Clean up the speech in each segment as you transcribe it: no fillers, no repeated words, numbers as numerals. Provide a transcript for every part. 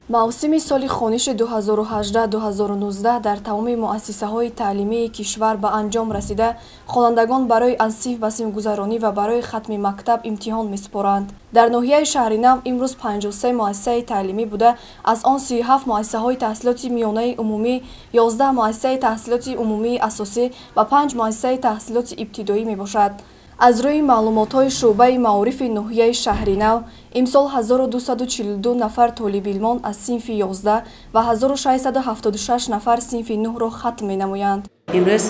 мавсими соли хониши 2018-2019 дар тамоми муассисаҳои таълимии кишвар ба анҷом расида, хонандагон барои аз синф ба синфгузаронӣ ва барои хатми мактаб имтиҳон месупоранд. Дар ноҳияи Шахринав имрӯз 53 муассисаи таълимӣ буда, аз он 37 муассисаҳои таҳсилоти миёнаи умумӣ, 11 муассисаи таҳсилоти умумии асосӣ ва 5 муассисаи таҳсилоти ибтидоӣ мебошад. аз рӯи маълумотҳои шуъбаи маорифи ноҳияи Шахринав, имсол 1242 нафар толибилмон аз синфи 11 ва 1676 нафар синфи 9-ро хатм менамоянд. имрӯз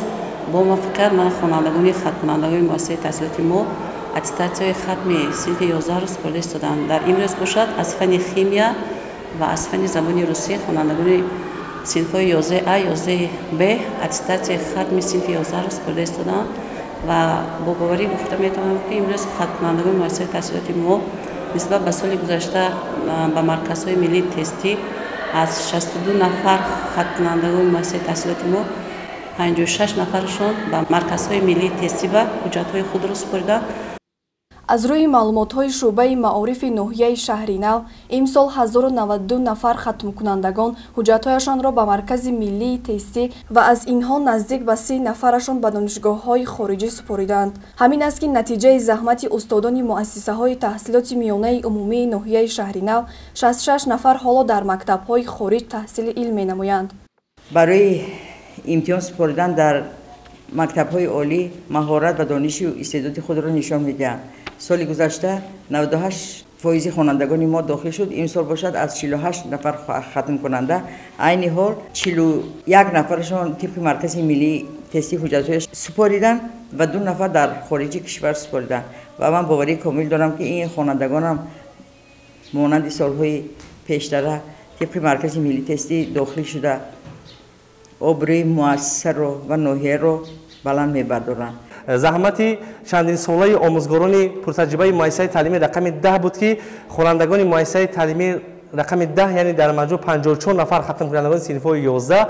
бо муваффақият ман хонандагони хатмкунандагони муассисаи таҳсилоти мо аттестатсияи хатми синфи 11-ро супорда истоданд. Дар имрӯз бошад аз фанни химия ва аз фанни забони русӣ хонандагони синфҳои 11А, 11Б аттестатсияи хатми синфи 11-ро супорда истоданд ва бо боварӣ гуфта метавонам ки имрӯз хатмкунандагони муассисаи таҳсилоти мо нисбат ба соли гузашта ба марказҳои миллии тестӣ аз 62 нафар хатмкунандагони муассисаи таҳсилоти мо 56 нафарашон ба марказҳои миллии тестӣ ва ҳуҷҷатҳои худро супориданд. аз рӯи маълумотҳои шуъбаи маорифи ноҳияи Шахринав, имсол 1092 нафар хатмкунандагон ҳуҷҷатҳояшонро ба маркази миллии тестӣ ва аз инҳо наздик ба 30 нафарашон ба донишгоҳҳои хориҷӣ супориданд. ҳамин аст ки натиҷаи заҳмати устодони муассисаҳои таҳсилоти миёнаи умумии ноҳияи Шахринав, 66 нафар ҳоло дар мактабҳои хориҷ таҳсили илм менамоянд. барои имтиҳон супоридан дар мактабҳои олӣ маҳорат ва дониши истеъдоди худро нишон медиҳанд. соли гузашта 98% хонандагони мо дохил шуд. имсол бошад аз 48 нафар хатмкунанда, айни ҳол 41 нафарашон тибқи маркази миллии тести ҳуҷҷатҳояш супориданд ва 2 нафар дар хориҷи кишвар супориданд. ва ман боварии комил дорам ки ин хонандагонам монанди солҳои пештара тибқи маркази миллии тестӣ дохил шуда обрӯи муассисаро ва ноҳияро баланд мебардоранд. заҳмати чандин солаи омӯзгорони пуртаҷрибаи муассисаи таълимии рақами 10 буд ки хонандагони муассисаи таълимии рақами 10 яъне дар маҷмӯъ 54 нафар хатмкунандагони синфҳои 11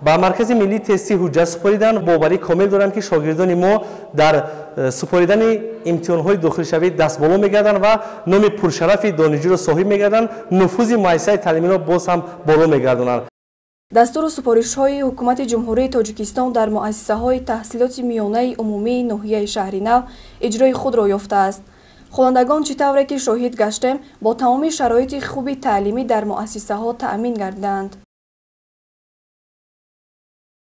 ба маркази миллии тестӣ ҳуҷҷат супориданд. боварӣ комил дорам ки шогирдони мо дар супоридани имтиҳонҳои дохилшавӣ дастболо мегарданд ва номи пуршарафи донишҷӯро соҳиб мегарданд. нуфузи муассисаи таълимиро боз ҳам боло мегардонанд. дастуру супоришҳои ҳукумати ҷумҳурии Тоҷикистон дар муассисаҳои таҳсилоти миёнаи умумии ноҳияи Шахринав иҷрои худро ёфтааст. хонандагон чӣ тавре ки шоҳид гаштем, бо тамоми шароити хуби таълимӣ дар муассисаҳо таъмин гардиданд.